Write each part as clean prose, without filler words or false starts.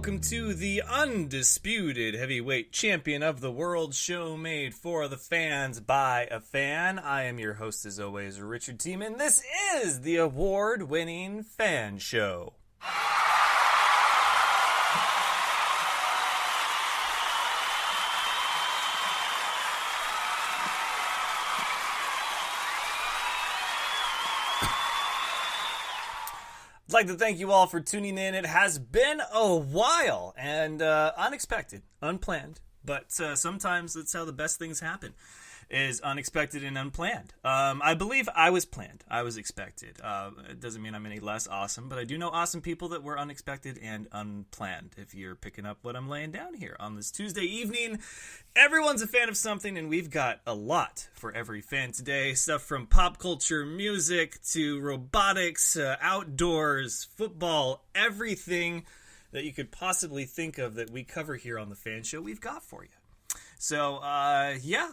welcome to the undisputed heavyweight champion of the world, show made for the fans by a fan. I am your host, as always, Richard Tiemann. This is the award-winning Fan Show. I'd like to thank you all for tuning in. It has been a while and unexpected, unplanned, but sometimes that's how the best things happen, is unexpected and unplanned. I believe I was planned. I was expected. It doesn't mean I'm any less awesome, but I do know awesome people that were unexpected and unplanned, if you're picking up what I'm laying down here on this Tuesday evening. Everyone's a fan of something, and we've got a lot for every fan today. Stuff from pop culture, music, to robotics, outdoors, football, everything that you could possibly think of that we cover here on the Fan Show, we've got for you. So, yeah,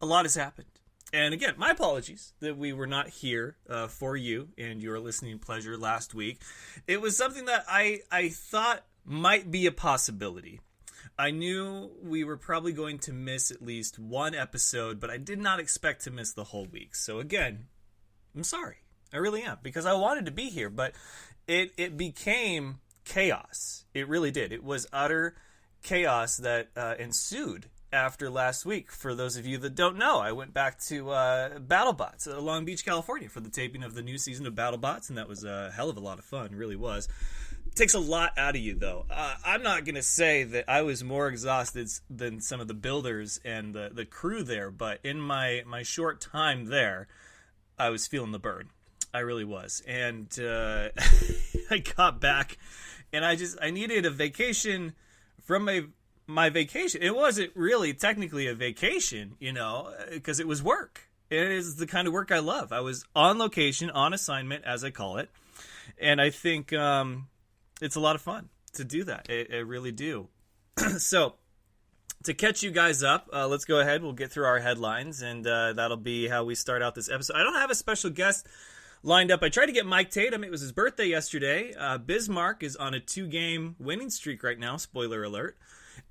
a lot has happened. And again, my apologies that we were not here for you and your listening pleasure last week. It was something that I thought might be a possibility. I knew we were probably going to miss at least one episode, but I did not expect to miss the whole week. So again, I'm sorry. I really am, because I wanted to be here, but it became chaos. It really did. It was utter chaos that ensued after last week. For those of you that don't know, I went back to BattleBots, Long Beach, California, for the taping of the new season of BattleBots, and that was a hell of a lot of fun. It really was. Takes a lot out of you, though. I'm not going to say that I was more exhausted than some of the builders and the crew there, but in my short time there, I was feeling the burn. I really was. And I got back, and I needed a vacation from my vacation. It wasn't really technically a vacation, because it was work. It is the kind of work I love. I was on location, on assignment, as I call it, and I think it's a lot of fun to do that. I really do. So, to catch you guys up, let's go ahead. We'll get through our headlines, and that'll be how we start out this episode. I don't have a special guest lined up. I tried to get Mike Tatum. It was his birthday yesterday. Bismarck is on a 2-game winning streak right now, spoiler alert.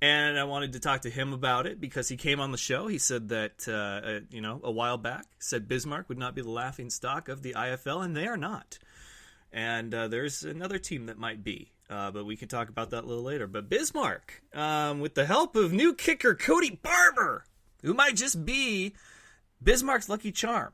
And I wanted to talk to him about it because he came on the show. He said that, a while back, said Bismarck would not be the laughing stock of the IFL, and they are not. And there's another team that might be, but we can talk about that a little later. But Bismarck, with the help of new kicker Cody Barber, who might just be Bismarck's lucky charm.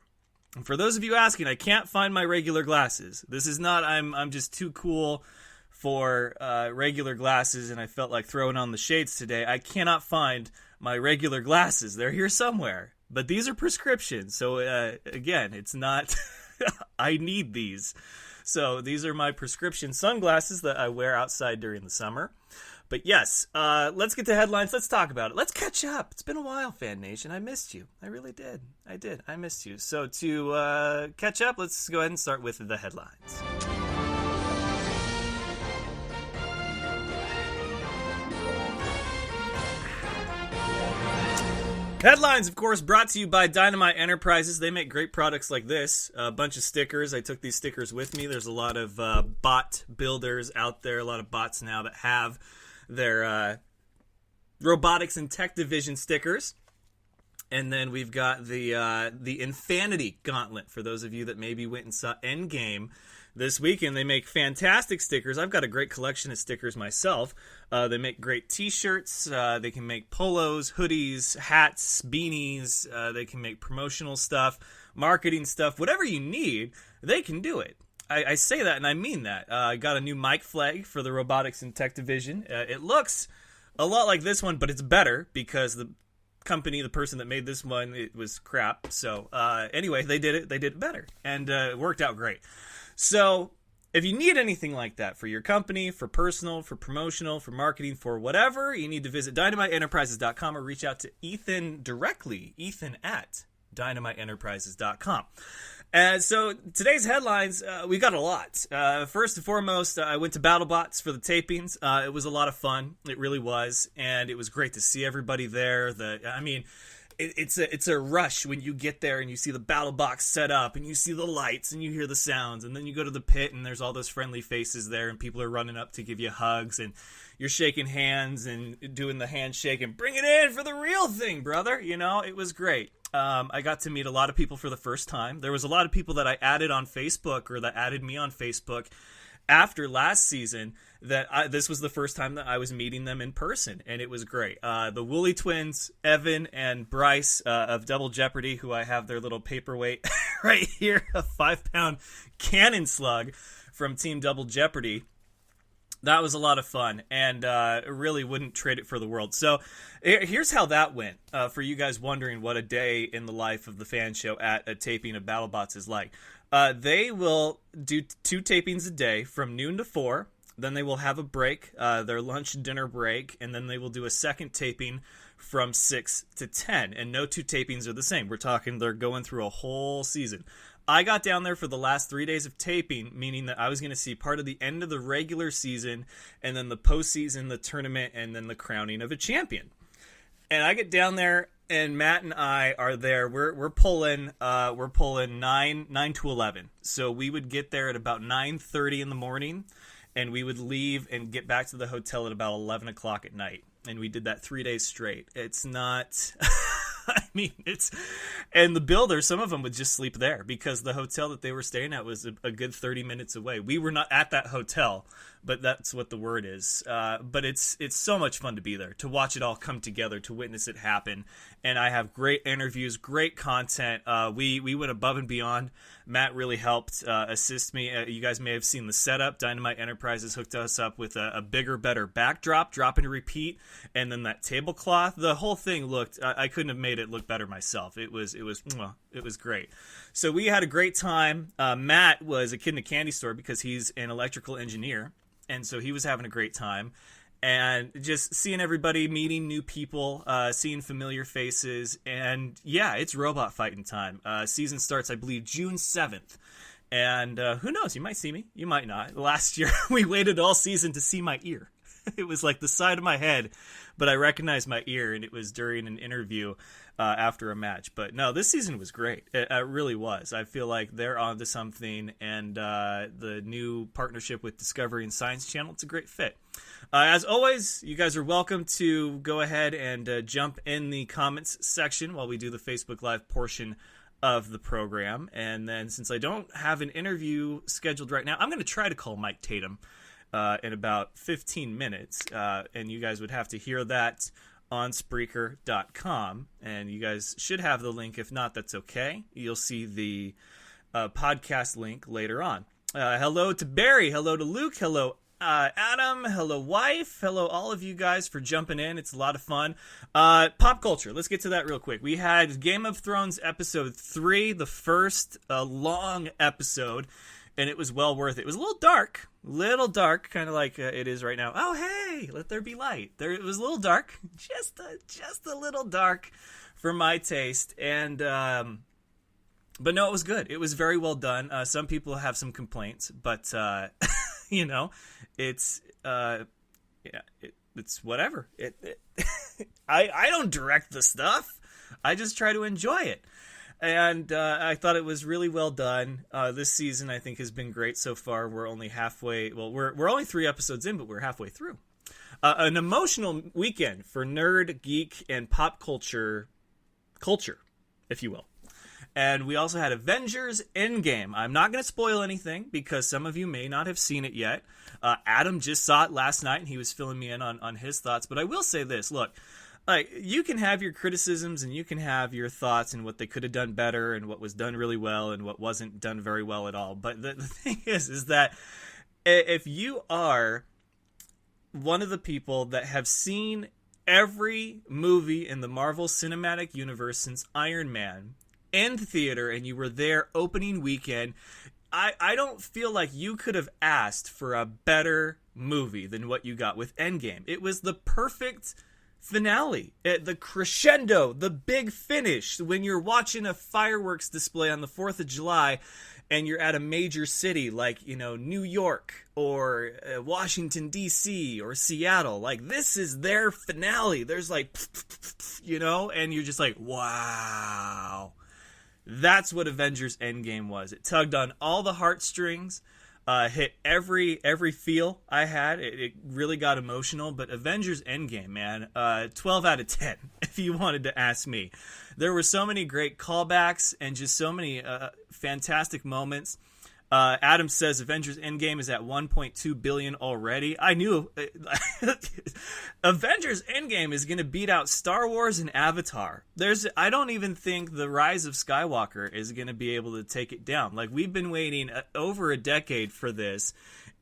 And for those of you asking, I can't find my regular glasses. This is not I'm just too cool for regular glasses, and I felt like throwing on the shades today. I cannot find my regular glasses. They're here somewhere, but these are prescriptions. So again, it's not I need these. So these are my prescription sunglasses that I wear outside during the summer. But yes, let's get to headlines. Let's talk about it. Let's catch up. It's been a while, Fan Nation. I missed you. I really did. I missed you. So to catch up, let's go ahead and start with the headlines. Headlines, of course, brought to you by Dynamite Enterprises. They make great products like this. A bunch of stickers. I took these stickers with me. There's a lot of bot builders out there, a lot of bots now that have their robotics and tech division stickers. And then we've got the Infinity Gauntlet for those of you that maybe went and saw Endgame this weekend. They make fantastic stickers. I've got a great collection of stickers myself. They make great t-shirts. They can make polos, hoodies, hats, beanies. They can make promotional stuff, marketing stuff. Whatever you need, they can do it. I say that, and I mean that. I got a new mic flag for the Robotics and Tech Division. It looks a lot like this one, but it's better because the person that made this one, it was crap. So anyway, they did it better, and it worked out great. So if you need anything like that for your company, for personal, for promotional, for marketing, for whatever, you need to visit dynamiteenterprises.com or reach out to Ethan directly, Ethan at dynamiteenterprises.com. So today's headlines, we got a lot. First and foremost, I went to BattleBots for the tapings. It was a lot of fun. It really was. And it was great to see everybody there. it's a rush when you get there and you see the battle box set up and you see the lights and you hear the sounds, and then you go to the pit and there's all those friendly faces there and people are running up to give you hugs and you're shaking hands and doing the handshake and bring it in for the real thing, brother. You know, it was great. I got to meet a lot of people for the first time. There was a lot of people that I added on Facebook or that added me on Facebook after last season that this was the first time that I was meeting them in person, and it was great. The Woolley twins, Evan and Bryce of Double Jeopardy, who I have their little paperweight right here, a 5-pound cannon slug from Team Double Jeopardy. That was a lot of fun, and really wouldn't trade it for the world. So here's how that went, for you guys wondering what a day in the life of the F.A.N show at a taping of BattleBots is like. They will do 2 tapings a day from noon to 4. Then they will have a break, their lunch dinner break, and then they will do a second taping from 6 to 10. And no 2 tapings are the same. We're talking they're going through a whole season. I got down there for the last 3 days of taping, meaning that I was going to see part of the end of the regular season, and then the postseason, the tournament, and then the crowning of a champion. And I get down there, and Matt and I are there. We're pulling 9 to 11. So we would get there at about 9:30 in the morning, and we would leave and get back to the hotel at about 11 o'clock at night. And we did that 3 days straight. It's not... I mean, and the builders, some of them would just sleep there because the hotel that they were staying at was a good 30 minutes away. We were not at that hotel, but that's what the word is. But it's so much fun to be there, to watch it all come together, to witness it happen. And I have great interviews, great content. We went above and beyond. Matt really helped assist me. You guys may have seen the setup. Dynamite Enterprises hooked us up with a bigger, better backdrop, drop and repeat, and then that tablecloth. The whole thing looked, I couldn't have made it look better myself. It was great. So we had a great time. Matt was a kid in a candy store because he's an electrical engineer, and so he was having a great time. And just seeing everybody, meeting new people, seeing familiar faces, and yeah, it's robot fighting time. Season starts, I believe, June 7th. And who knows, you might see me, you might not. Last year, we waited all season to see my ear. It was like the side of my head, but I recognized my ear, and it was during an interview after a match. But no, this season was great. It really was. I feel like they're onto something, and the new partnership with Discovery and Science Channel, it's a great fit. As always, you guys are welcome to go ahead and jump in the comments section while we do the Facebook Live portion of the program. And then since I don't have an interview scheduled right now, I'm going to try to call Mike Tatum in about 15 minutes. And you guys would have to hear that on Spreaker.com. And you guys should have the link. If not, that's okay. You'll see the podcast link later on. Hello to Barry. Hello to Luke. Hello Adam, hello wife, hello all of you guys for jumping in. It's a lot of fun. Pop culture, let's get to that real quick. We had Game of Thrones episode 3, the first long episode, and it was well worth it. It was a little dark, kind of like it is right now. Oh hey, let there be light. It was a little dark, just a little dark for my taste, and but no, it was good. It was very well done. Some people have some complaints, but you know, it's it's whatever. I don't direct the stuff. I just try to enjoy it. And I thought it was really well done. This season, I think, has been great so far. We're only halfway. Well, we're only 3 episodes in, but we're halfway through. An emotional weekend for nerd, geek, and pop culture, if you will. And we also had Avengers Endgame. I'm not going to spoil anything because some of you may not have seen it yet. Adam just saw it last night, and he was filling me in on his thoughts. But I will say this. Look, you can have your criticisms, and you can have your thoughts and what they could have done better and what was done really well and what wasn't done very well at all. But the thing is that if you are one of the people that have seen every movie in the Marvel Cinematic Universe since Iron Man in the theater, and you were there opening weekend, I don't feel like you could have asked for a better movie than what you got with Endgame. It was the perfect finale, the crescendo, the big finish, when you're watching a fireworks display on the 4th of July and you're at a major city like, New York or Washington, D.C. or Seattle. Like, this is their finale. There's like, and you're just like, wow. That's what Avengers Endgame was. It tugged on all the heartstrings, hit every feel I had. It really got emotional. But Avengers Endgame, man, 12 out of 10, if you wanted to ask me. There were so many great callbacks and just so many fantastic moments. Adam says Avengers Endgame is at 1.2 billion already. I knew Avengers Endgame is going to beat out Star Wars and Avatar. I don't even think The Rise of Skywalker is going to be able to take it down. Like, we've been waiting over a decade for this,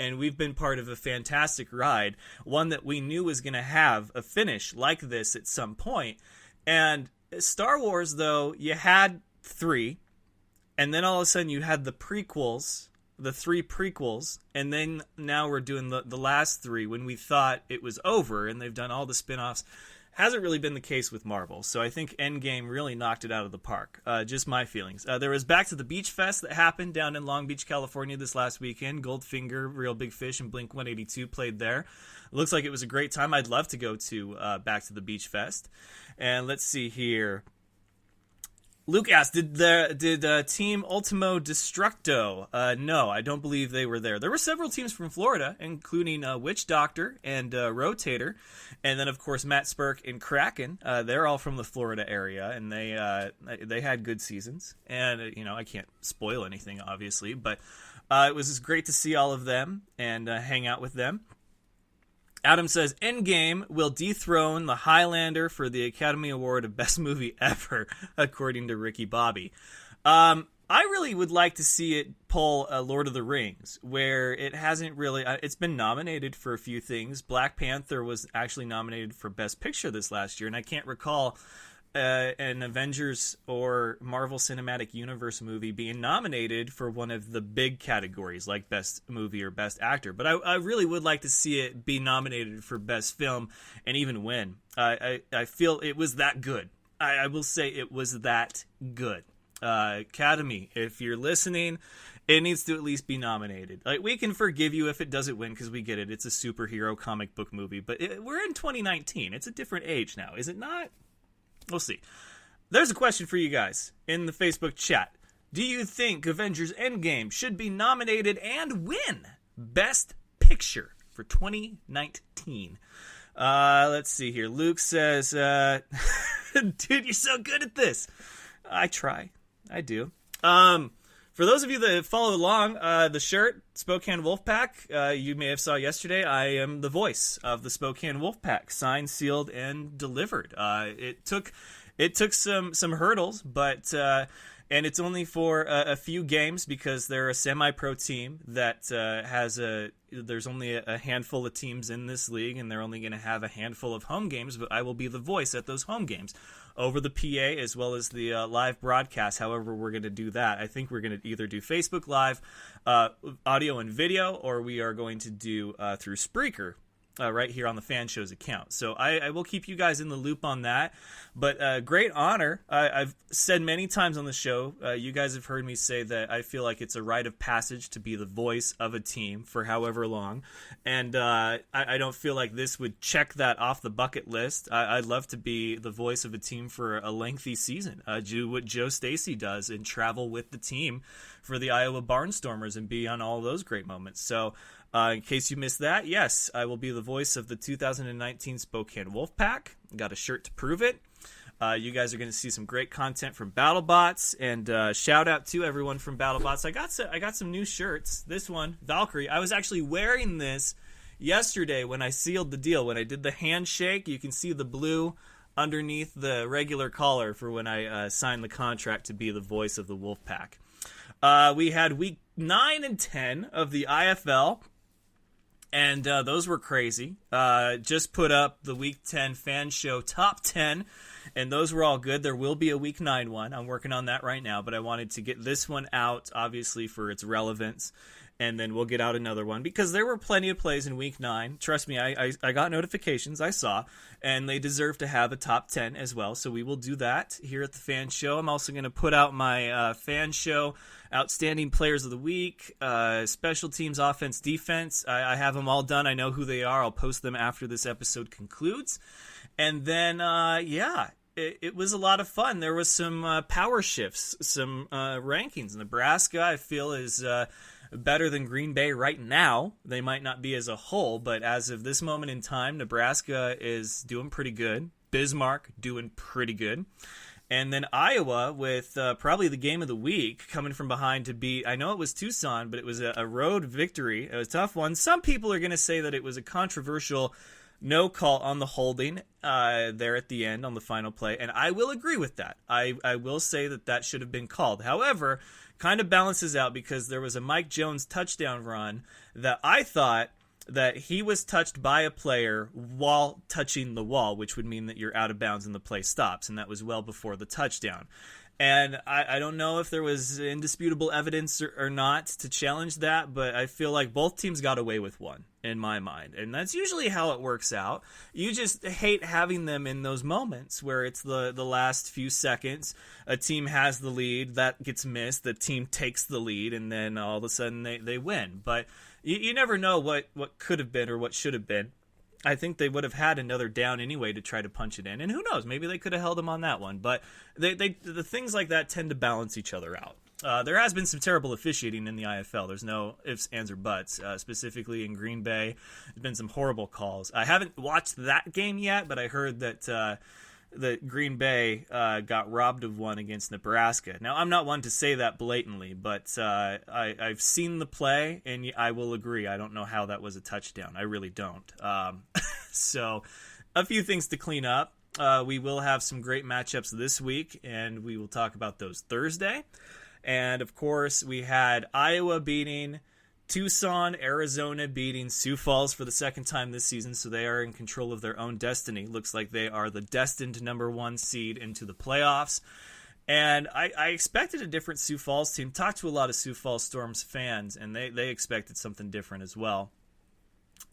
and we've been part of a fantastic ride, one that we knew was going to have a finish like this at some point. And Star Wars, though, you had 3. And then all of a sudden you had the prequels, the 3 prequels, and then now we're doing the last 3 when we thought it was over, and they've done all the spin-offs. Hasn't really been the case with Marvel, so I think Endgame really knocked it out of the park. Just my feelings. There was Back to the Beach Fest that happened down in Long Beach, California this last weekend. Goldfinger, Real Big Fish, and Blink-182 played there. Looks like it was a great time. I'd love to go to Back to the Beach Fest. And let's see here. Luke asked, did Team Ultimo Destructo? No, I don't believe they were there. There were several teams from Florida, including Witch Doctor and Rotator, and then, of course, Matt Spurk and Kraken. They're all from the Florida area, and they had good seasons. And, I can't spoil anything, obviously, but it was just great to see all of them and hang out with them. Adam says, Endgame will dethrone The Highlander for the Academy Award of Best Movie Ever, according to Ricky Bobby. I really would like to see it pull Lord of the Rings, where it hasn't really... it's been nominated for a few things. Black Panther was actually nominated for Best Picture this last year, and I can't recall an Avengers or Marvel Cinematic Universe movie being nominated for one of the big categories, like Best Movie or Best Actor. But I really would like to see it be nominated for Best Film and even win. I feel it was that good. I will say it was that good. Academy, if you're listening, it needs to at least be nominated. Like, we can forgive you if it doesn't win, because we get it. It's a superhero comic book movie. But we're in 2019. It's a different age now, is it not? We'll see. There's a question for you guys in the Facebook chat. Do you think Avengers Endgame should be nominated and win Best Picture for 2019? Let's see here. Luke says, dude, you're so good at this. I try. I do. For those of you that follow along, the shirt, Spokane Wolfpack, you may have saw yesterday, I am the voice of the Spokane Wolfpack, signed, sealed, and delivered. It took some hurdles, but and it's only for a few games, because they're a semi-pro team that there's only a handful of teams in this league, and they're only going to have a handful of home games, but I will be the voice at those home games over the PA as well as the live broadcast. However we're going to do that. I think we're going to either do Facebook Live, audio and video, or we are going to do through Spreaker, right here on the Fan Show's account. So I will keep you guys in the loop on that. But great honor. I've said many times on the show, you guys have heard me say that I feel like it's a rite of passage to be the voice of a team for however long. And I don't feel like this would check that off the bucket list. I'd love to be the voice of a team for a lengthy season. Do what Joe Stacy does and travel with the team for the Iowa Barnstormers and be on all those great moments. So in case you missed that, yes, I will be the voice of the 2019 Spokane Wolfpack. Got a shirt to prove it. You guys are going to see some great content from BattleBots, and shout out to everyone from BattleBots. I got some new shirts. This one, Valkyrie. I was actually wearing this yesterday when I sealed the deal. When I did the handshake, you can see the blue underneath the regular collar for when I signed the contract to be the voice of the Wolfpack. We had week 9 and 10 of the IFL. And those were crazy. Just put up the Week 10 Fan Show Top 10, and those were all good. There will be a Week 9 one. I'm working on that right now, but I wanted to get this one out, obviously, for its relevance. and then we'll get out another one, because there were plenty of plays in week 9. Trust me, I got notifications, I saw, and they deserve to have a top 10 as well. So we will do that here at the Fan Show. I'm also going to put out my Fan Show Outstanding Players of the Week, Special Teams, Offense, Defense. I have them all done. I know who they are. I'll post them after this episode concludes. And then, it was a lot of fun. There was some power shifts, some rankings. Nebraska, I feel, is better than Green Bay right now. They might not be as a whole, but as of this moment in time, Nebraska is doing pretty good. Bismarck doing pretty good. And then Iowa with probably the game of the week, coming from behind to beat, I know it was Tucson, but it was a road victory. It was a tough one. Some people are going to say that it was a controversial no call on the holding there at the end on the final play, and I will agree with that. I will say that should have been called. However, kind of balances out, because there was a Mike Jones touchdown run that I thought that he was touched by a player while touching the wall, which would mean that you're out of bounds and the play stops, and that was well before the touchdown. And I don't know if there was indisputable evidence or not to challenge that, but I feel like both teams got away with one, in my mind. And that's usually how it works out. You just hate having them in those moments where it's the last few seconds, a team has the lead, that gets missed, the team takes the lead, and then all of a sudden they win. But you never know what could have been or what should have been. I think they would have had another down anyway to try to punch it in. And who knows, maybe they could have held them on that one. But the things like that tend to balance each other out. There has been some terrible officiating in the IFL. There's no ifs, ands, or buts. Specifically in Green Bay, there's been some horrible calls. I haven't watched that game yet, but I heard that Green Bay got robbed of one against Nebraska. Now, I'm not one to say that blatantly, but I've seen the play, and I will agree. I don't know how that was a touchdown. I really don't. So, a few things to clean up. We will have some great matchups this week, and we will talk about those Thursday. And, of course, we had Iowa beating Tucson, Arizona beating Sioux Falls for the second time this season, so they are in control of their own destiny. Looks like they are the destined number 1 seed into the playoffs. And I expected a different Sioux Falls team. Talked to a lot of Sioux Falls Storms fans, and they expected something different as well.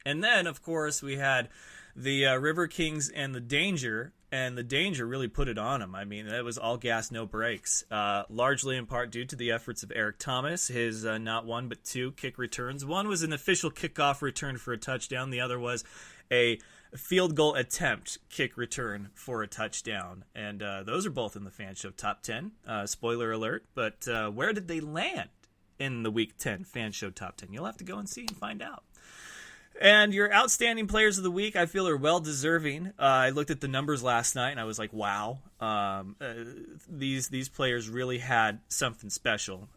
And then, of course, we had the River Kings and the Danger, and the Danger really put it on them. I mean, that was all gas, no brakes, largely in part due to the efforts of Eric Thomas, his not 1 but 2 kick returns. One was an official kickoff return for a touchdown. The other was a field goal attempt kick return for a touchdown. And those are both in the Fan Show Top 10. Spoiler alert. But where did they land in the Week 10 Fan Show Top 10? You'll have to go and see and find out. And your outstanding players of the week, I feel, are well-deserving. I looked at the numbers last night, and I was like, wow. These players really had something special.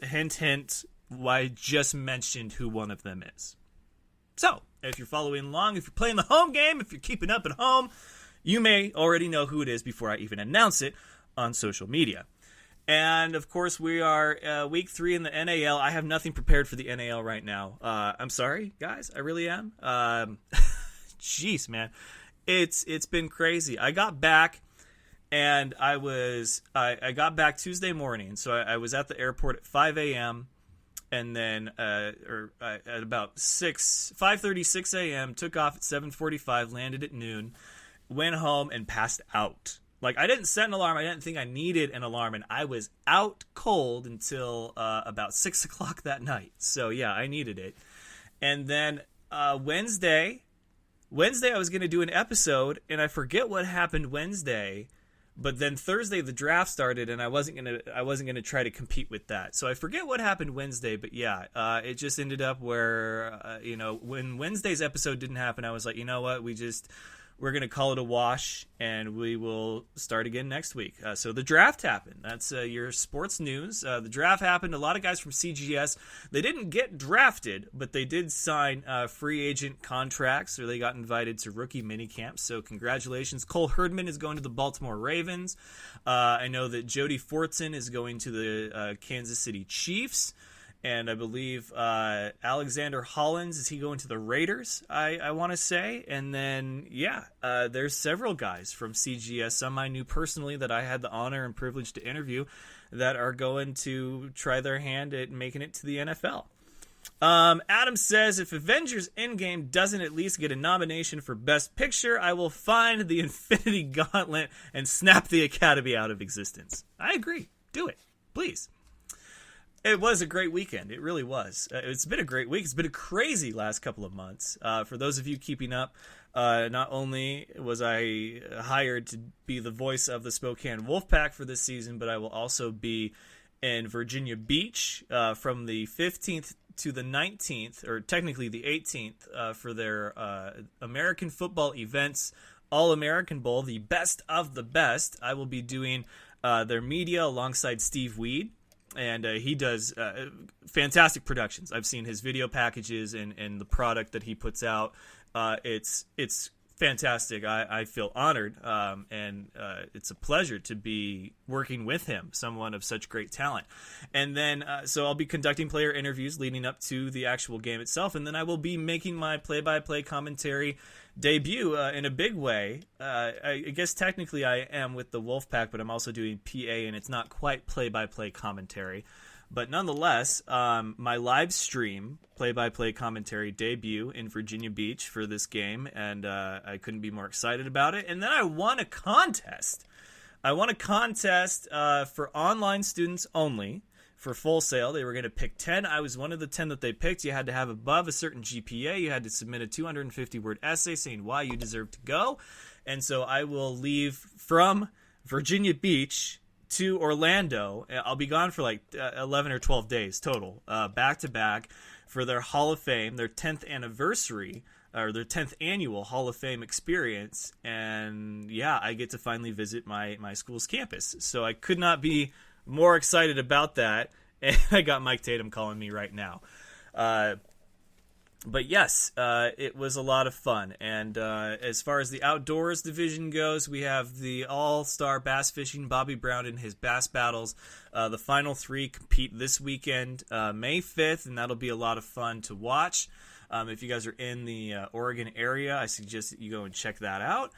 Hint, hint, I just mentioned who one of them is. So, if you're following along, if you're playing the home game, if you're keeping up at home, you may already know who it is before I even announce it on social media. And, of course, we are week 3 in the NAL. I have nothing prepared for the NAL right now. I'm sorry, guys. I really am. Jeez, man. It's been crazy. I got back, and I got back Tuesday morning. So I was at the airport at 5 a.m., and then at about 5:30, 6 a.m., took off at 7:45, landed at noon, went home, and passed out. Like, I didn't set an alarm. I didn't think I needed an alarm, and I was out cold until about 6 o'clock that night. So, yeah, I needed it. And then Wednesday, I was going to do an episode, and I forget what happened Wednesday. But then Thursday, the draft started, and I wasn't gonna try to compete with that. So I forget what happened Wednesday, but yeah, it just ended up where when Wednesday's episode didn't happen, I was like, you know what, we're going to call it a wash, and we will start again next week. So the draft happened. That's your sports news. The draft happened. A lot of guys from CGS, they didn't get drafted, but they did sign free agent contracts, or they got invited to rookie minicamps. So congratulations. Cole Herdman is going to the Baltimore Ravens. I know that Jody Fortson is going to the Kansas City Chiefs. And I believe Alexander Hollins, is he going to the Raiders, I want to say. And then, yeah, there's several guys from CGS, some I knew personally that I had the honor and privilege to interview, that are going to try their hand at making it to the NFL. Adam says, if Avengers Endgame doesn't at least get a nomination for Best Picture, I will find the Infinity Gauntlet and snap the Academy out of existence. I agree. Do it. Please. It was a great weekend. It really was. It's been a great week. It's been a crazy last couple of months. For those of you keeping up, not only was I hired to be the voice of the Spokane Wolfpack for this season, but I will also be in Virginia Beach from the 15th to the 19th, or technically the 18th, for their American football events, All-American Bowl, the best of the best. I will be doing their media alongside Steve Weed, and he does fantastic productions. I've seen his video packages and the product that he puts out. It's fantastic. I feel honored, and it's a pleasure to be working with him, someone of such great talent. And then, so I'll be conducting player interviews leading up to the actual game itself, and then I will be making my play-by-play commentary debut in a big way. I guess technically I am with the Wolfpack, but I'm also doing PA, and it's not quite play-by-play commentary. But nonetheless, my live stream play-by-play commentary debut in Virginia Beach for this game, and I couldn't be more excited about it. And then I won a contest. For online students only for Full Sail. They were going to pick 10. I was one of the 10 that they picked. You had to have above a certain GPA. You had to submit a 250-word essay saying why you deserve to go. And so I will leave from Virginia Beach to Orlando. I'll be gone for like 11 or 12 days total, back to back, for their Hall of Fame, their 10th anniversary, or their 10th annual Hall of Fame experience. And yeah, I get to finally visit my school's campus. So I could not be more excited about that. And I got Mike Tatum calling me right now. But yes, it was a lot of fun. And as far as the outdoors division goes, we have the all-star bass fishing, Bobby Brown and his bass battles. The final 3 compete this weekend, May 5th, and that'll be a lot of fun to watch. If you guys are in the Oregon area, I suggest that you go and check that out.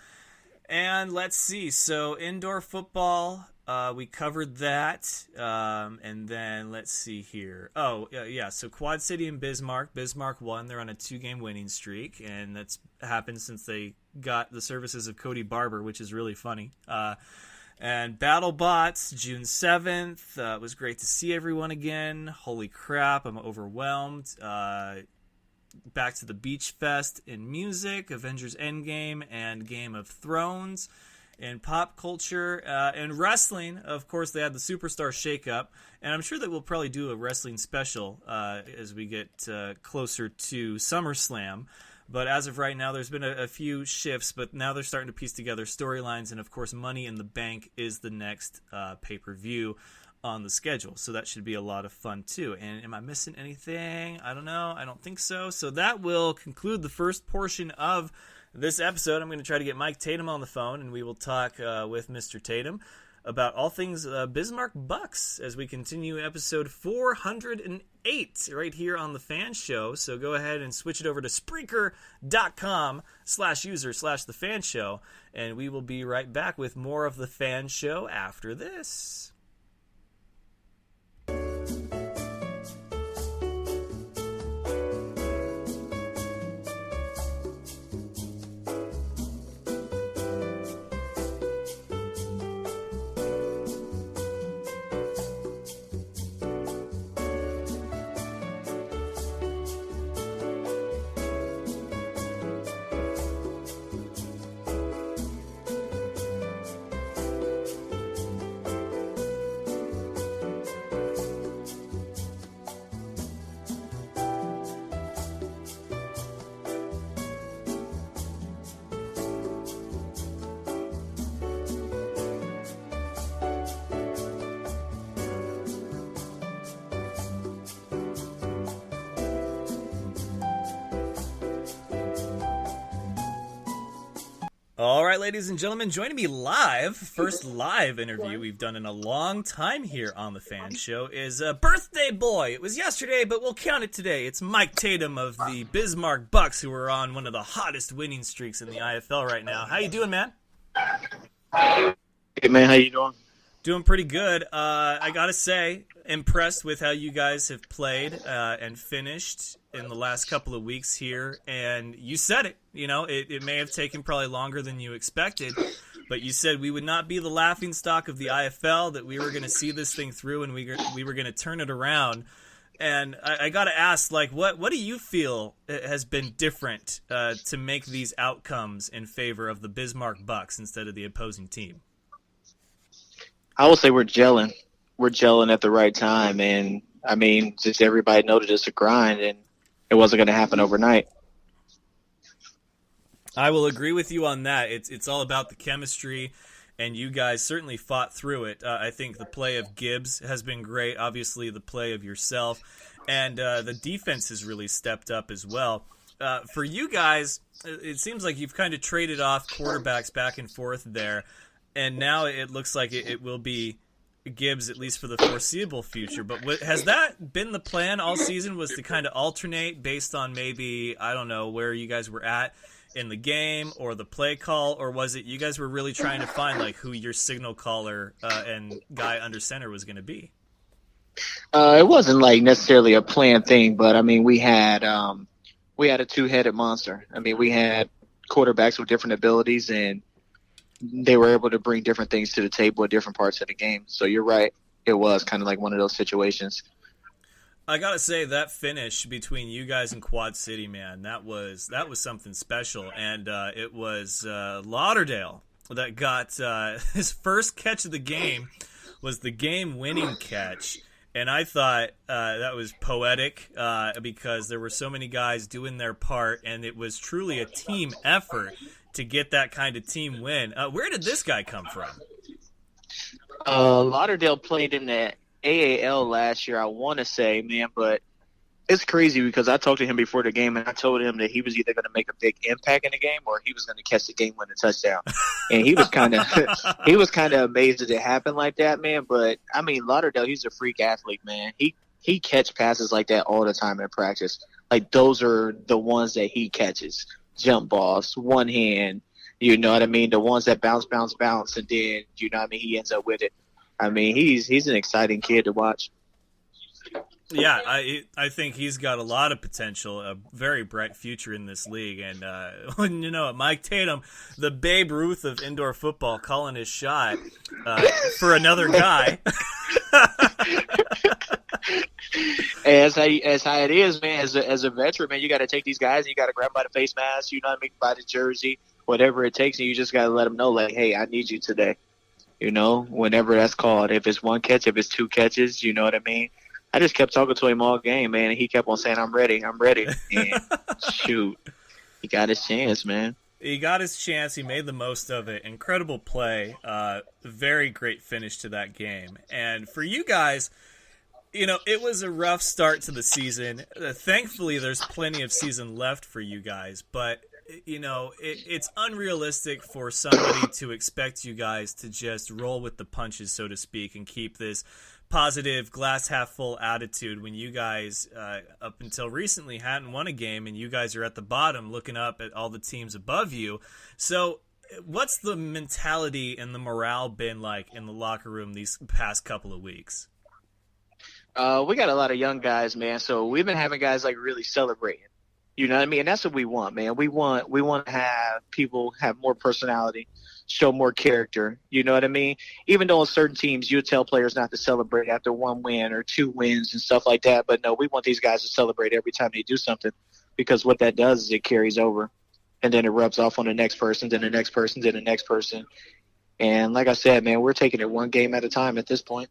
And let's see. So indoor football, we covered that. And then let's see here. Oh, yeah. So Quad City and Bismarck. Bismarck won. They're on a 2-game winning streak. And that's happened since they got the services of Cody Barber, which is really funny. And BattleBots, June 7th. It was great to see everyone again. Holy crap, I'm overwhelmed. Back to the Beach Fest in music, Avengers Endgame, and Game of Thrones. In pop culture and wrestling, of course, they had the Superstar Shakeup, and I'm sure that we'll probably do a wrestling special as we get closer to SummerSlam. But as of right now, there's been a few shifts, but now they're starting to piece together storylines, and of course, Money in the Bank is the next pay-per-view on the schedule, so that should be a lot of fun too. And am I missing anything? I don't know. I don't think so. So that will conclude the first portion of this episode. I'm going to try to get Mike Tatum on the phone, and we will talk with Mr. Tatum about all things Bismarck Bucks as we continue episode 408 right here on the Fan Show. So go ahead and switch it over to Spreaker.com/user/the Fan Show, and we will be right back with more of the Fan Show after this. All right, ladies and gentlemen, joining me live, first live interview we've done in a long time here on the Fan Show, is Birthday Boy. It was yesterday, but we'll count it today. It's Mike Tatum of the Bismarck Bucks, who are on one of the hottest winning streaks in the IFL right now. How you doing, man? Hey, man, how you doing? Doing pretty good. I gotta say, impressed with how you guys have played and finished in the last couple of weeks here. And you said it. It may have taken probably longer than you expected, but you said we would not be the laughing stock of the IFL, that we were going to see this thing through and we were going to turn it around. And I got to ask, what do you feel has been different to make these outcomes in favor of the Bismarck Bucks instead of the opposing team? I would say we're gelling. We're gelling at the right time. And, I mean, just everybody noted it's a grind, and it wasn't going to happen overnight. I will agree with you on that. It's all about the chemistry, and you guys certainly fought through it. I think the play of Gibbs has been great. Obviously, the play of yourself. And the defense has really stepped up as well. For you guys, it seems like you've kind of traded off quarterbacks back and forth there. And now it looks like it will be Gibbs, at least for the foreseeable future. But has that been the plan all season, was to kind of alternate based on maybe, I don't know, where you guys were at in the game or the play call? Or was it you guys were really trying to find who your signal caller and guy under center was going to be? It wasn't necessarily a planned thing, but I mean, we had a two-headed monster. I mean, we had quarterbacks with different abilities, and they were able to bring different things to the table at different parts of the game. So you're right. It was kind of like one of those situations. I got to say, that finish between you guys and Quad City, man, that was something special. And it was Lauderdale that got his first catch of the game, was the game-winning catch. And I thought that was poetic because there were so many guys doing their part, and it was truly a team effort to get that kind of team win. Where did this guy come from? Lauderdale played in the AAL last year, I want to say, man, but it's crazy because I talked to him before the game, and I told him that he was either going to make a big impact in the game or he was going to catch the game-winning touchdown. And he was kind of amazed that it happened like that, man. But I mean, Lauderdale, he's a freak athlete, man. He catch passes like that all the time in practice. Those are the ones that he catches. Jump balls, one hand, you know what I mean? The ones that bounce, and then, you know what I mean, he ends up with it. I mean, he's an exciting kid to watch. Yeah, I think he's got a lot of potential, a very bright future in this league. And, Mike Tatum, the Babe Ruth of indoor football, calling his shot for another guy. As how it is, man. As a veteran, man, you got to take these guys and you got to grab them by the face mask, you know what I mean, by the jersey, whatever it takes, and you just got to let them know, hey, I need you today. Whenever that's called. If it's one catch, if it's two catches, you know what I mean. I just kept talking to him all game, man, and he kept on saying, "I'm ready." And shoot, he got his chance, man. He got his chance. He made the most of it. Incredible play. Very great finish to that game. And for you guys, it was a rough start to the season. Thankfully, there's plenty of season left for you guys. But, it's unrealistic for somebody to expect you guys to just roll with the punches, so to speak, and keep this positive glass half full attitude when you guys up until recently hadn't won a game, and you guys are at the bottom looking up at all the teams above you. So what's the mentality and the morale been like in the locker room these past couple of weeks? We got a lot of young guys, man, so we've been having guys really celebrating. You know what I mean? And that's what we want, man. We want to have people have more personality, show more character. You know what I mean? Even though on certain teams you tell players not to celebrate after one win or two wins and stuff like that. But no, we want these guys to celebrate every time they do something, because what that does is it carries over, and then it rubs off on the next person, then the next person, then the next person. And like I said, man, we're taking it one game at a time at this point.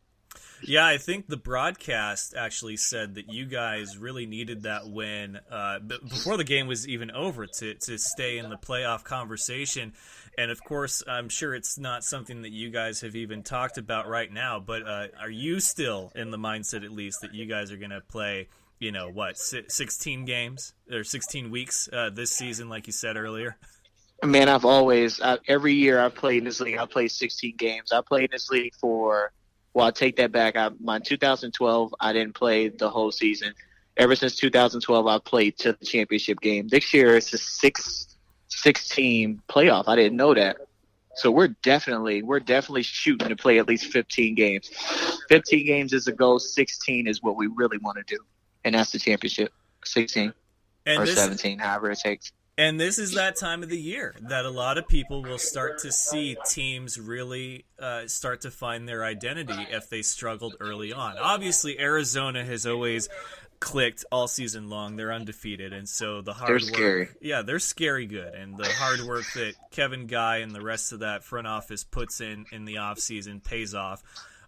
Yeah, I think the broadcast actually said that you guys really needed that win before the game was even over to stay in the playoff conversation. And, of course, I'm sure it's not something that you guys have even talked about right now, but are you still in the mindset, at least, that you guys are going to play, 16 games or 16 weeks this season, like you said earlier? Man, every year I've played in this league, I've played 16 games. I played in this league I take that back. My 2012, I didn't play the whole season. Ever since 2012, I've played to the championship game. This year, it's a six-team playoff. I didn't know that. So we're definitely shooting to play at least 15 games. 15 games is the goal. 16 is what we really want to do, and that's the championship. 16 And or this 17, however it takes. And this is that time of the year that a lot of people will start to see teams really start to find their identity if they struggled early on. Obviously, Arizona has always clicked all season long. They're undefeated, and so the hard They're work, scary. yeah, they're scary good, and the hard work that Kevin Guy and the rest of that front office puts in the offseason pays off.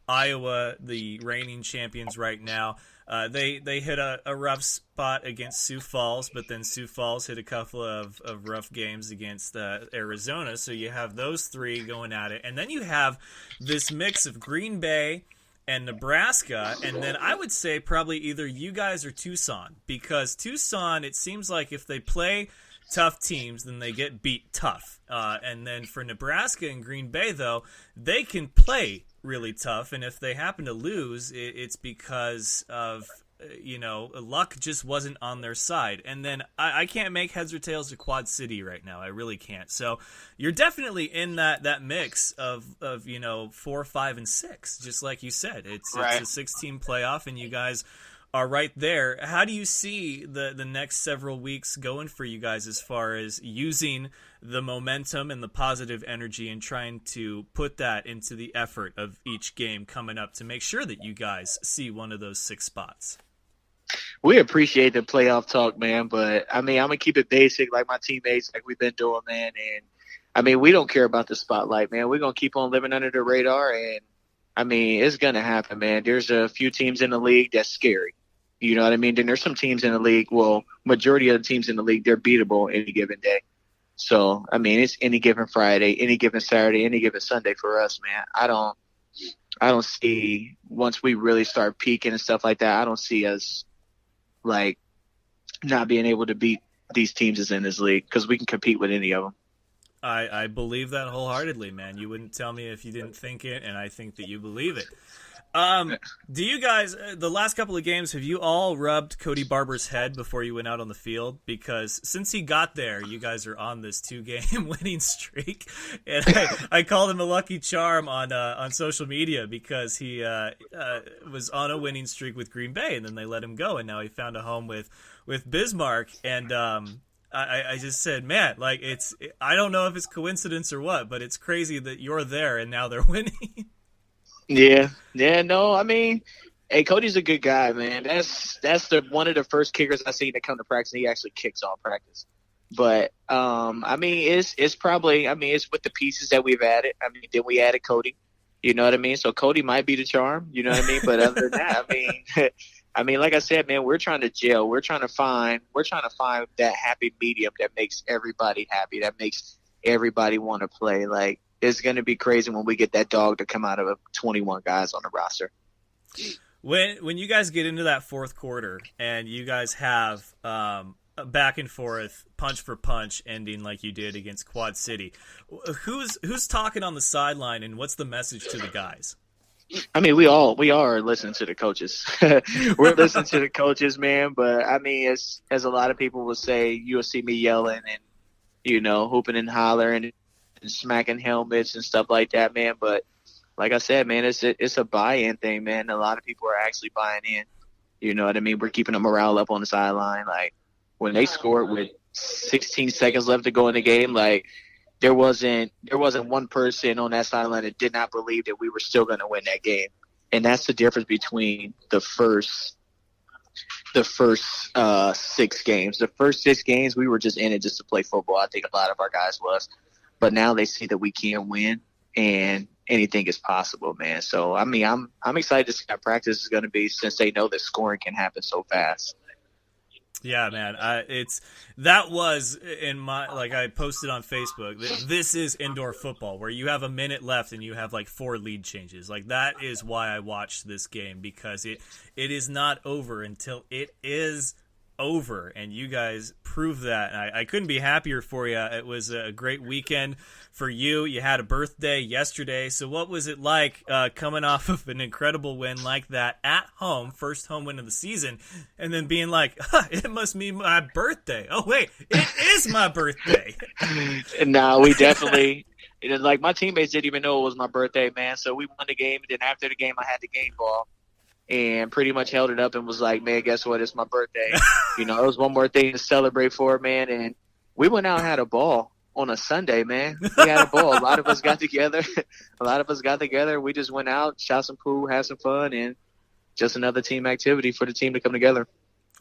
Iowa, the reigning champions right now, they hit a rough spot against Sioux Falls, but then Sioux Falls hit a couple of rough games against Arizona, so you have those three going at it. And then you have this mix of Green Bay and Nebraska, and then I would say probably either you guys or Tucson, because Tucson, it seems like if they play tough teams, then they get beat tough. And then for Nebraska and Green Bay, though, they can play really tough, and if they happen to lose, it's because of luck just wasn't on their side. And then I can't make heads or tails of Quad City right now. I really can't. So you're definitely in that mix of 4, 5, and 6, just like you said. It's a 16 playoff, and you guys are right there. How do you see the next several weeks going for you guys as far as using the momentum and the positive energy and trying to put that into the effort of each game coming up to make sure that you guys see one of those 6 spots? We appreciate the playoff talk, man, but I mean, I'm gonna keep it basic, like my teammates, like we've been doing, man. And I mean, we don't care about the spotlight, man. We're gonna keep on living under the radar, and I mean, it's gonna happen, man. There's a few teams in the league that's scary. You know what I mean? Then there's some teams in the league. Well, majority of the teams in the league, they're beatable any given day. So I mean, it's any given Friday, any given Saturday, any given Sunday for us, man. I don't see, once we really start peaking and stuff like that, I don't see us like not being able to beat these teams that's in this league, because we can compete with any of them. I believe that wholeheartedly, man. You wouldn't tell me if you didn't think it, and I think that you believe it. Do you guys, the last couple of games, have you all rubbed Cody Barber's head before you went out on the field? Because since he got there, you guys are on this 2-game winning streak, and I called him a lucky charm on social media, because he was on a winning streak with Green Bay, and then they let him go, and now he found a home with Bismarck, and I just said, man, like, I don't know if it's coincidence or what, but it's crazy that you're there and now they're winning. Yeah, no, I mean, hey, Cody's a good guy, man. That's one of the first kickers I seen that come to practice, and he actually kicks all practice. But I mean, it's probably, I mean, it's with the pieces that we've added. I mean, then we added Cody. You know what I mean? So Cody might be the charm. You know what I mean? But other than that, I mean, like I said, man, we're trying to gel. We're trying to find that happy medium that makes everybody happy, that makes everybody want to play. Like, it's going to be crazy when we get that dog to come out of 21 guys on the roster. When you guys get into that fourth quarter and you guys have a back and forth, punch for punch ending like you did against Quad City, who's talking on the sideline, and what's the message to the guys? I mean, we are listening to the coaches. We're listening to the coaches, man. But I mean, as a lot of people will say, you'll see me yelling and, hooping and hollering and smacking helmets and stuff like that, man. But like I said, man, it's a buy-in thing, man. A lot of people are actually buying in. You know what I mean? We're keeping the morale up on the sideline. Like, when they scored with 16 seconds left to go in the game, like, there wasn't one person on that sideline that did not believe that we were still going to win that game. And that's the difference between the first 6 games. The first 6 games, we were just in it just to play football. I think a lot of our guys was. But now they see that we can win, and anything is possible, man. So, I mean, I'm excited to see how practice is going to be, since they know that scoring can happen so fast. Yeah, man. That was in my, like, I posted on Facebook, this is indoor football, where you have a minute left and you have like 4 lead changes. Like, that is why I watched this game, because it is not over until it is over, and you guys prove that. And I couldn't be happier for you. It was a great weekend for you. You had a birthday yesterday, so what was it like coming off of an incredible win like that at home, first home win of the season, and then being like, it must be my birthday. Oh wait, it is my birthday. No, we definitely It is like my teammates didn't even know it was my birthday, man. So we won the game. And then after the game, I had the game ball and pretty much held it up and was like, man, guess what? It's my birthday. It was one more thing to celebrate for, man. And we went out and had a ball on a Sunday, man. We had a ball. A lot of us got together. We just went out, shot some pool, had some fun, and just another team activity for the team to come together.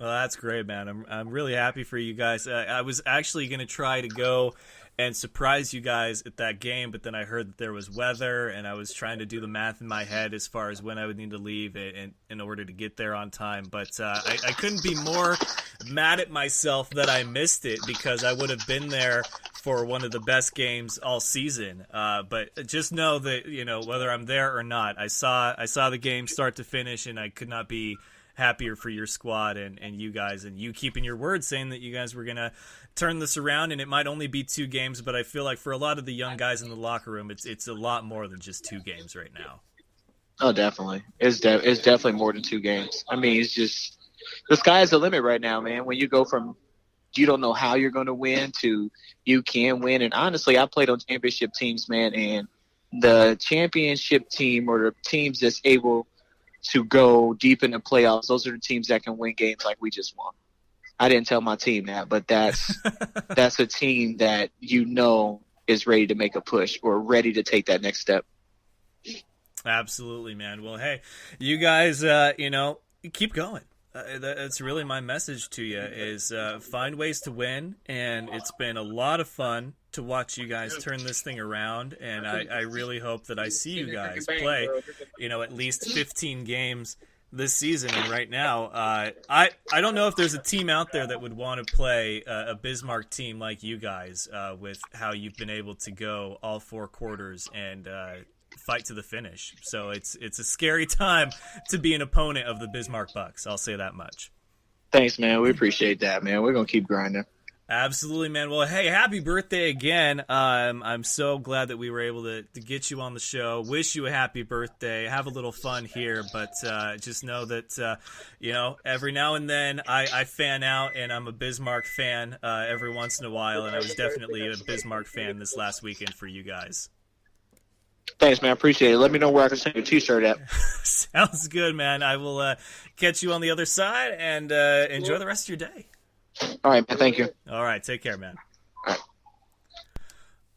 Well, that's great, man. I'm really happy for you guys. I was actually going to try to go and surprise you guys at that game, but then I heard that there was weather, and I was trying to do the math in my head as far as when I would need to leave in order to get there on time. But I couldn't be more mad at myself that I missed it, because I would have been there for one of the best games all season. But just know that, whether I'm there or not, I saw the game start to finish, and I could not be happier for your squad and you guys, and you keeping your word, saying that you guys were going to turn this around. And it might only be 2 games, but I feel like for a lot of the young guys in the locker room, it's a lot more than just 2 games right now. Oh, definitely. It's definitely more than 2 games. I mean, it's just the sky is the limit right now, man. When you go from you don't know how you're going to win to you can win. And honestly, I played on championship teams, man, and the championship team, or the teams that's able to go deep in the playoffs, those are the teams that can win games like we just won. I didn't tell my team that, but that's a team that is ready to make a push or ready to take that next step. Absolutely, man. Well, hey, you guys, keep going. That's really my message to you, is find ways to win, and it's been a lot of fun to watch you guys turn this thing around, and I really hope that I see you guys play, at least 15 games this season. And right now, I don't know if there's a team out there that would want to play a Bismarck team like you guys, with how you've been able to go all 4 quarters and fight to the finish. So it's a scary time to be an opponent of the Bismarck Bucks. I'll say that much. Thanks, man. We appreciate that, man. We're gonna keep grinding. Absolutely, man. Well, hey, happy birthday again. I'm so glad that we were able to get you on the show. Wish you a happy birthday. Have a little fun here, but just know that, every now and then I fan out, and I'm a Bismarck fan every once in a while, and I was definitely a Bismarck fan this last weekend for you guys. Thanks, man. I appreciate it. Let me know where I can send your T-shirt at. Sounds good, man. I will catch you on the other side, and enjoy the rest of your day. All right, man. Thank you. All right. Take care, man. All right.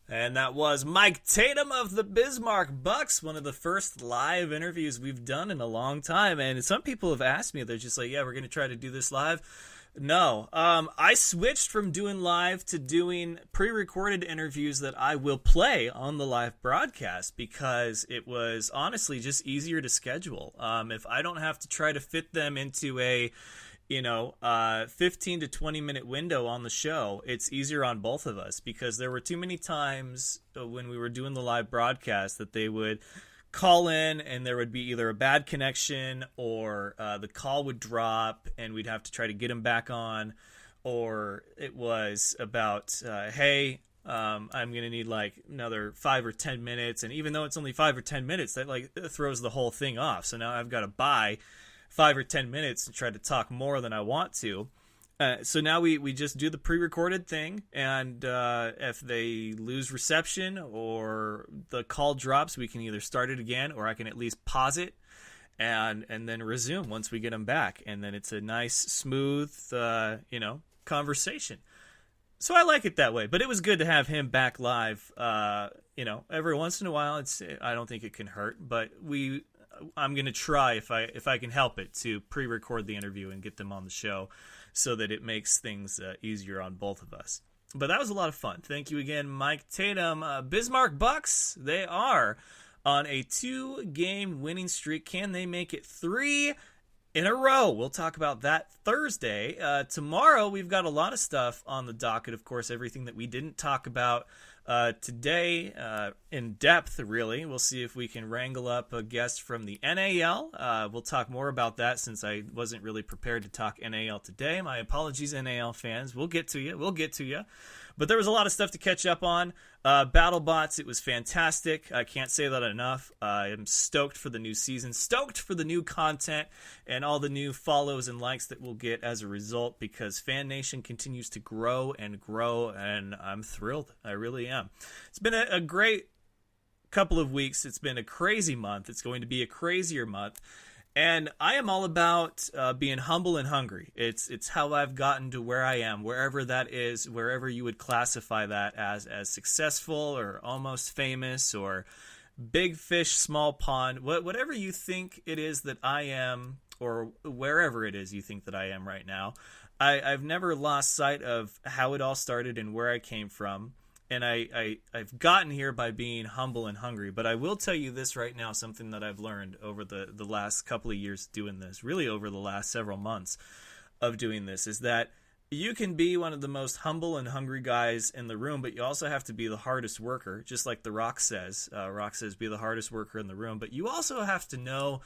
And that was Mike Tatum of the Bismarck Bucks, one of the first live interviews we've done in a long time. And some people have asked me, they're just like, yeah, we're going to try to do this live. No, I switched from doing live to doing pre-recorded interviews that I will play on the live broadcast, because it was honestly just easier to schedule. If I don't have to try to fit them into a 15 to 20 minute window on the show, it's easier on both of us, because there were too many times when we were doing the live broadcast that they would call in and there would be either a bad connection, or the call would drop and we'd have to try to get them back on, or it was about, hey, I'm going to need like another 5 or 10 minutes. And even though it's only 5 or 10 minutes, that like throws the whole thing off. So now I've got to buy 5 or 10 minutes and try to talk more than I want to. So now we just do the pre-recorded thing, and if they lose reception or the call drops, we can either start it again, or I can at least pause it and then resume once we get them back. And then it's a nice, smooth, conversation. So I like it that way. But it was good to have him back live. Every once in a while, I don't think it can hurt, but I'm going to try, if I can help it, to pre-record the interview and get them on the show, so that it makes things easier on both of us. But that was a lot of fun. Thank you again, Mike Tatum. Bismarck Bucks, they are on a 2-game winning streak. Can they make it 3 in a row? We'll talk about that Thursday. Tomorrow, we've got a lot of stuff on the docket. Of course, everything that we didn't talk about today in depth, really. We'll see if we can wrangle up a guest from the NAL. We'll talk more about that, since I wasn't really prepared to talk NAL today. My apologies, NAL fans. We'll get to you. But there was a lot of stuff to catch up on. BattleBots, it was fantastic. I can't say that enough. I am stoked for the new season, stoked for the new content, and all the new follows and likes that we'll get as a result, because Fan Nation continues to grow, and I'm thrilled. I really am. It's been a great couple of weeks, it's been a crazy month. It's going to be a crazier month. And I am all about being humble and hungry. It's how I've gotten to where I am, wherever that is, wherever you would classify that as successful or almost famous or big fish, small pond, whatever you think it is that I am, or wherever it is you think that I am right now. I've never lost sight of how it all started and where I came from. And I've gotten here by being humble and hungry. But I will tell you this right now, something that I've learned over the last couple of years doing this, really over the last several months of doing this, is that you can be one of the most humble and hungry guys in the room, but you also have to be the hardest worker, just like The Rock says. Rock says, be the hardest worker in the room. But you also have to know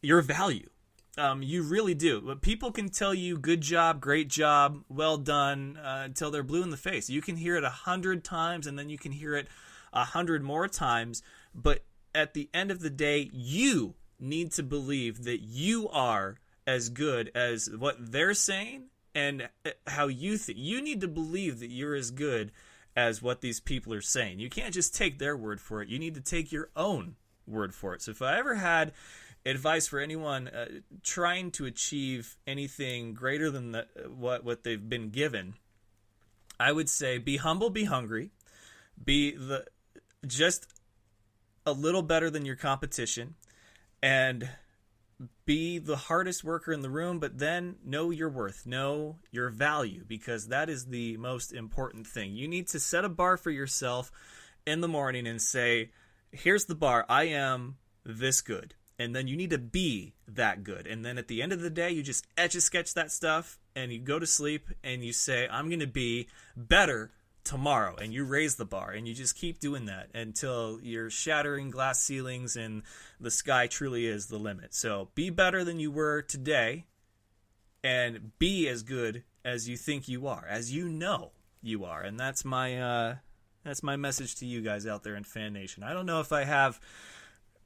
your value. You really do. But people can tell you good job, great job, well done, until they're blue in the face. You can hear it 100 times, and then you can hear it 100 more times. But at the end of the day, you need to believe that you are as good as what they're saying and how you think. You need to believe that you're as good as what these people are saying. You can't just take their word for it. You need to take your own word for it. So if I ever had advice for anyone trying to achieve anything greater than what they've been given, I would say be humble, be hungry, be just a little better than your competition, and be the hardest worker in the room, but then know your worth, know your value, because that is the most important thing. You need to set a bar for yourself in the morning and say, here's the bar, I am this good. And then you need to be that good. And then at the end of the day, you just etch-a-sketch that stuff and you go to sleep and you say, I'm going to be better tomorrow. And you raise the bar and you just keep doing that until you're shattering glass ceilings and the sky truly is the limit. So be better than you were today and be as good as you think you are, as you know you are. And that's my message to you guys out there in Fan Nation. I don't know if I have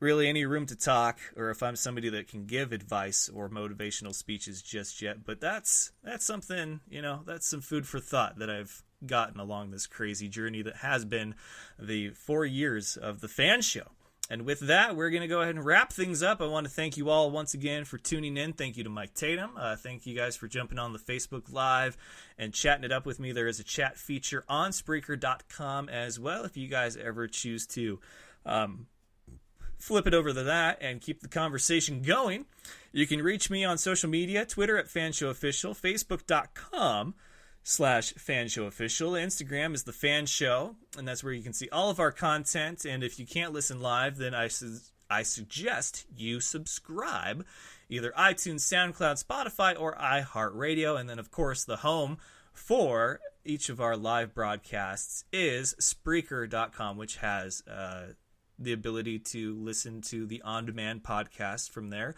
really any room to talk or if I'm somebody that can give advice or motivational speeches just yet, but that's something, that's some food for thought that I've gotten along this crazy journey that has been the 4 years of the Fan Show. And with that, we're going to go ahead and wrap things up. I want to thank you all once again for tuning in. Thank you to Mike Tatum. Thank you guys for jumping on the Facebook Live and chatting it up with me. There is a chat feature on Spreaker.com as well if you guys ever choose to flip it over to that and keep the conversation going. You can reach me on social media, Twitter at FanShowOfficial, Facebook.com/FanShowOfficial. Instagram is The Fan Show, and that's where you can see all of our content. And if you can't listen live, then I suggest you subscribe, either iTunes, SoundCloud, Spotify, or iHeartRadio. And then, of course, the home for each of our live broadcasts is Spreaker.com, which has the ability to listen to the on-demand podcast from there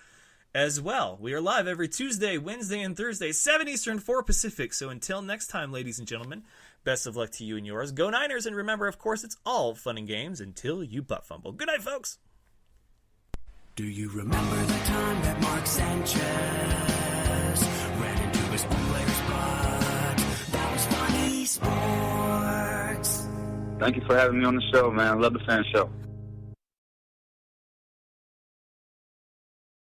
as well. We are live every Tuesday, Wednesday, and Thursday, 7 Eastern, 4 Pacific. So until next time, ladies and gentlemen, best of luck to you and yours. Go Niners, and remember, of course, it's all fun and games until you butt fumble. Good night, folks. Do you remember the time that Mark Sanchez ran into his player's butt? That was funny sports. Thank you for having me on the show, man. I love the Fan Show.